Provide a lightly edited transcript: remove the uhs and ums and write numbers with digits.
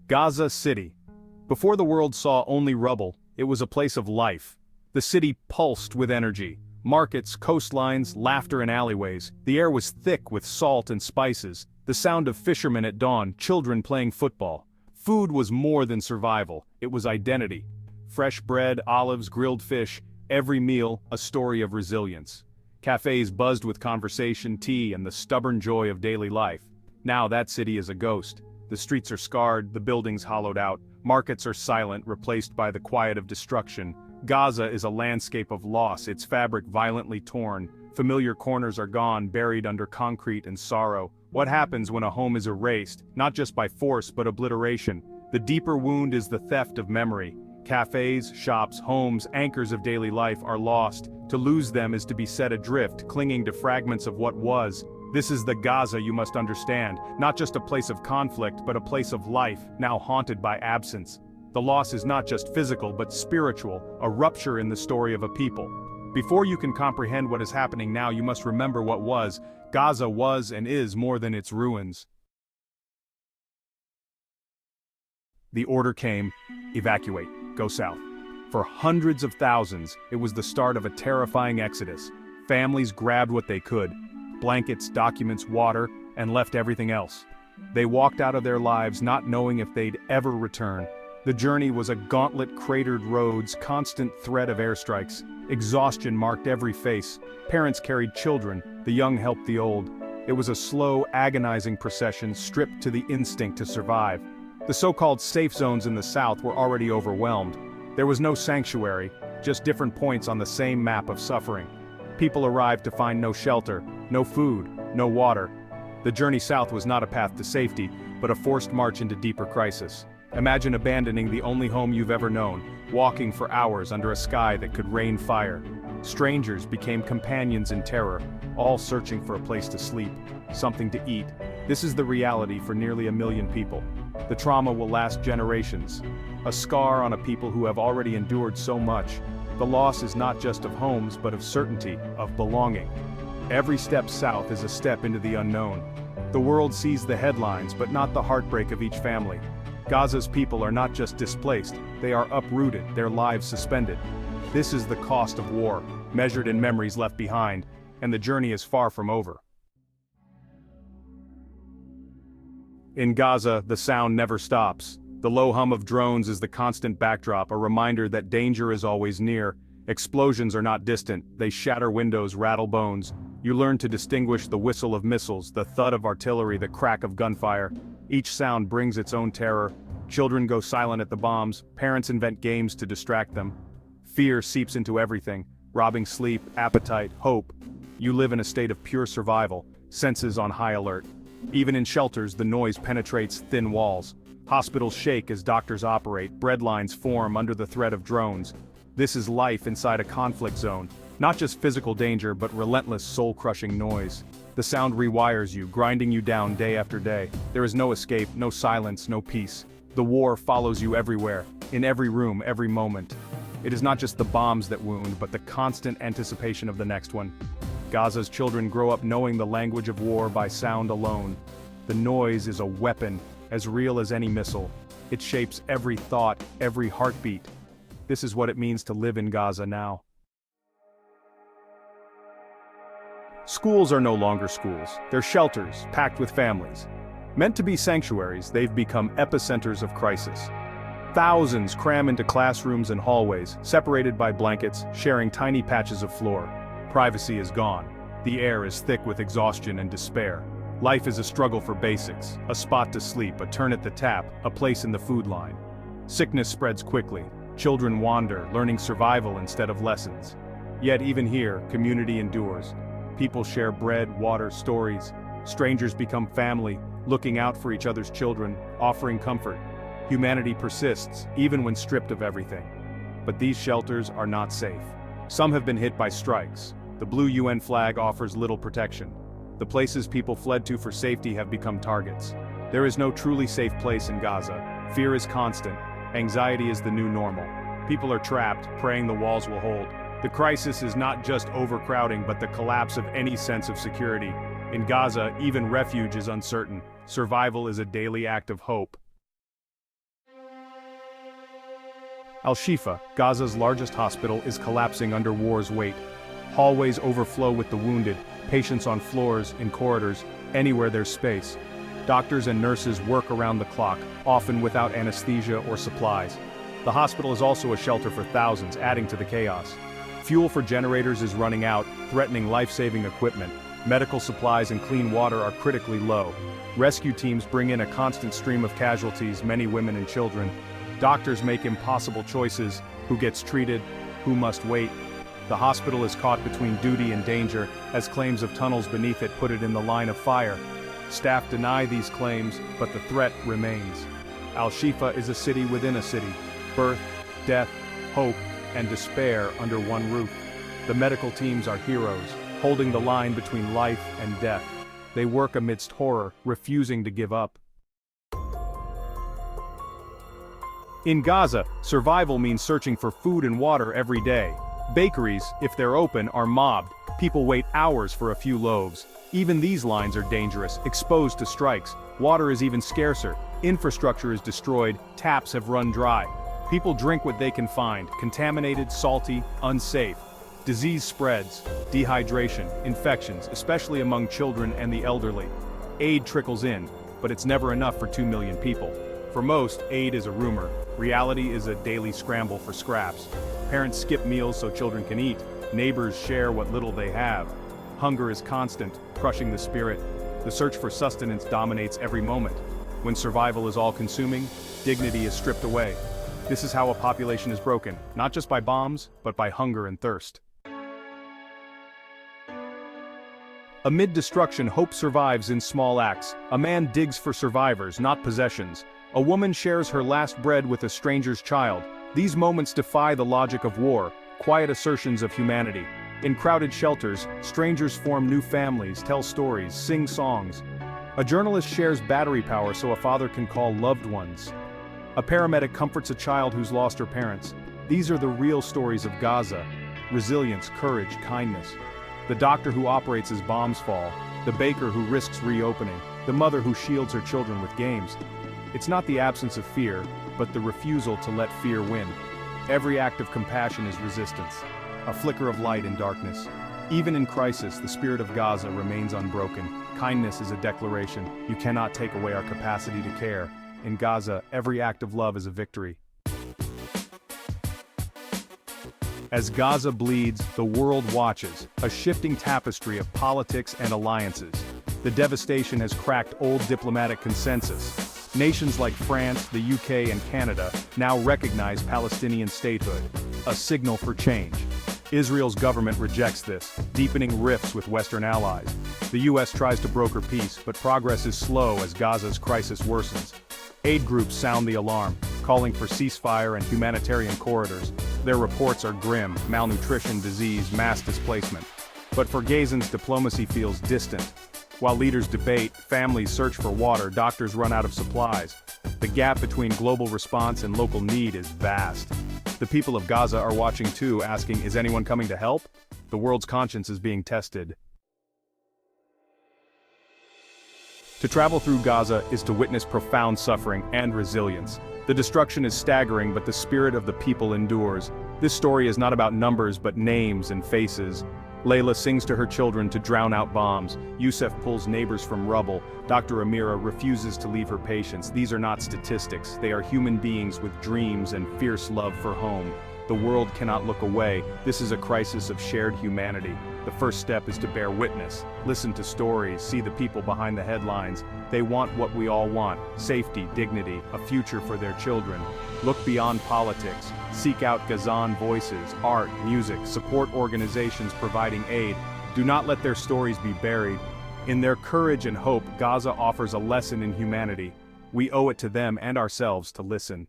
Gaza City. Before the world saw only rubble, it was a place of life. The city pulsed with energy. Markets, coastlines, laughter in alleyways. The air was thick with salt and spices. The sound of fishermen at dawn, children playing football. Food was more than survival, it was identity. Fresh bread, olives, grilled fish, every meal a story of resilience. Cafes buzzed with conversation, tea, and the stubborn joy of daily life. Now that city is a ghost. The streets are scarred, the buildings hollowed out, markets are silent, replaced by the quiet of destruction. Gaza is a landscape of loss, its fabric violently torn. Familiar corners are gone, buried under concrete and sorrow. What happens when a home is erased, not just by force but obliteration? The deeper wound is the theft of memory. Cafes, shops, homes, anchors of daily life are lost. To lose them is to be set adrift, clinging to fragments of what was. This is the Gaza you must understand, not just a place of conflict but a place of life, now haunted by absence. The loss is not just physical but spiritual, a rupture in the story of a people. Before you can comprehend what is happening now, you must remember what was. Gaza was and is more than its ruins. The order came, evacuate, go south. For hundreds of thousands, it was the start of a terrifying exodus. Families grabbed what they could, blankets, documents, water, and left everything else. They walked out of their lives not knowing if they'd ever return. The journey was a gauntlet, cratered roads, constant threat of airstrikes. Exhaustion marked every face. Parents carried children, the young helped the old. It was a slow, agonizing procession stripped to the instinct to survive. The so-called safe zones in the south were already overwhelmed. There was no sanctuary, just different points on the same map of suffering. People arrived to find no shelter, no food, no water. The journey south was not a path to safety, but a forced march into deeper crisis. Imagine abandoning the only home you've ever known, walking for hours under a sky that could rain fire. Strangers became companions in terror, all searching for a place to sleep, something to eat. This is the reality for nearly 1 million people. The trauma will last generations, a scar on a people who have already endured so much. The loss is not just of homes but of certainty, of belonging. Every step south is a step into the unknown. The world sees the headlines but not the heartbreak of each family. Gaza's people are not just displaced, they are uprooted, their lives suspended. This is the cost of war, measured in memories left behind, and the journey is far from over. In Gaza, the sound never stops. The low hum of drones is the constant backdrop, a reminder that danger is always near. Explosions are not distant, they shatter windows, rattle bones. You learn to distinguish the whistle of missiles, the thud of artillery, the crack of gunfire. Each sound brings its own terror. Children go silent at the bombs, parents invent games to distract them. Fear seeps into everything, robbing sleep, appetite, hope. You live in a state of pure survival, senses on high alert. Even in shelters, the noise penetrates thin walls. Hospitals shake as doctors operate, bread lines form under the threat of drones. This is life inside a conflict zone, not just physical danger but relentless soul-crushing noise. The sound rewires you, grinding you down day after day. There is no escape, no silence, no peace. The war follows you everywhere, in every room, every moment. It is not just the bombs that wound, but the constant anticipation of the next one. Gaza's children grow up knowing the language of war by sound alone. The noise is a weapon, as real as any missile. It shapes every thought, every heartbeat. This is what it means to live in Gaza now. Schools are no longer schools, they're shelters, packed with families. Meant to be sanctuaries, they've become epicenters of crisis. Thousands cram into classrooms and hallways, separated by blankets, sharing tiny patches of floor. Privacy is gone. The air is thick with exhaustion and despair. Life is a struggle for basics, a spot to sleep, a turn at the tap, a place in the food line. Sickness spreads quickly. Children wander, learning survival instead of lessons. Yet even here, community endures. People share bread, water, stories. Strangers become family, looking out for each other's children, offering comfort. Humanity persists, even when stripped of everything. But these shelters are not safe. Some have been hit by strikes. The blue UN flag offers little protection. The places people fled to for safety have become targets. There is no truly safe place in Gaza. Fear is constant. Anxiety is the new normal. People are trapped, praying the walls will hold. The crisis is not just overcrowding but the collapse of any sense of security. In Gaza, even refuge is uncertain. Survival is a daily act of hope. Al-Shifa, Gaza's largest hospital, is collapsing under war's weight. Hallways overflow with the wounded, patients on floors, in corridors, anywhere there's space. Doctors and nurses work around the clock, often without anesthesia or supplies. The hospital is also a shelter for thousands, adding to the chaos. Fuel for generators is running out, threatening life-saving equipment. Medical supplies and clean water are critically low. Rescue teams bring in a constant stream of casualties, many women and children. Doctors make impossible choices: who gets treated, who must wait. The hospital is caught between duty and danger, as claims of tunnels beneath it put it in the line of fire. Staff deny these claims, but the threat remains. Al-Shifa is a city within a city. Birth, death, hope, and despair under one roof. The medical teams are heroes, holding the line between life and death. They work amidst horror, refusing to give up. In Gaza, survival means searching for food and water every day. Bakeries, if they're open, are mobbed. People wait hours for a few loaves. Even these lines are dangerous, exposed to strikes. Water is even scarcer. Infrastructure is destroyed, taps have run dry. People drink what they can find, contaminated, salty, unsafe. Disease spreads, dehydration, infections, especially among children and the elderly. Aid trickles in, but it's never enough for 2 million people. For most, aid is a rumor. Reality is a daily scramble for scraps. Parents skip meals so children can eat. Neighbors share what little they have. Hunger is constant, crushing the spirit. The search for sustenance dominates every moment. When survival is all-consuming, dignity is stripped away. This is how a population is broken, not just by bombs, but by hunger and thirst. Amid destruction, hope survives in small acts. A man digs for survivors, not possessions. A woman shares her last bread with a stranger's child. These moments defy the logic of war, quiet assertions of humanity. In crowded shelters, strangers form new families, tell stories, sing songs. A journalist shares battery power so a father can call loved ones. A paramedic comforts a child who's lost her parents. These are the real stories of Gaza. Resilience, courage, kindness. The doctor who operates as bombs fall. The baker who risks reopening. The mother who shields her children with games. It's not the absence of fear, but the refusal to let fear win. Every act of compassion is resistance. A flicker of light in darkness. Even in crisis, the spirit of Gaza remains unbroken. Kindness is a declaration. You cannot take away our capacity to care. In Gaza, every act of love is a victory. As Gaza bleeds, the world watches, a shifting tapestry of politics and alliances. The devastation has cracked old diplomatic consensus. Nations like France, the UK, and Canada now recognize Palestinian statehood, a signal for change. Israel's government rejects this, deepening rifts with Western allies. The US tries to broker peace, but progress is slow as Gaza's crisis worsens. Aid groups sound the alarm, calling for ceasefire and humanitarian corridors. Their reports are grim: malnutrition, disease, mass displacement. But for Gazans, diplomacy feels distant. While leaders debate, families search for water, doctors run out of supplies. The gap between global response and local need is vast. The people of Gaza are watching too, asking, is anyone coming to help? The world's conscience is being tested. To travel through Gaza is to witness profound suffering and resilience. The destruction is staggering, but the spirit of the people endures. This story is not about numbers but names and faces. Layla sings to her children to drown out bombs. Youssef pulls neighbors from rubble. Dr. Amira refuses to leave her patients. These are not statistics. They are human beings with dreams and fierce love for home. The world cannot look away. This is a crisis of shared humanity. The first step is to bear witness. Listen to stories, see the people behind the headlines. They want what we all want: safety, dignity, a future for their children. Look beyond politics. Seek out Gazan voices, art, music, support organizations providing aid. Do not let their stories be buried. In their courage and hope, Gaza offers a lesson in humanity. We owe it to them and ourselves to listen.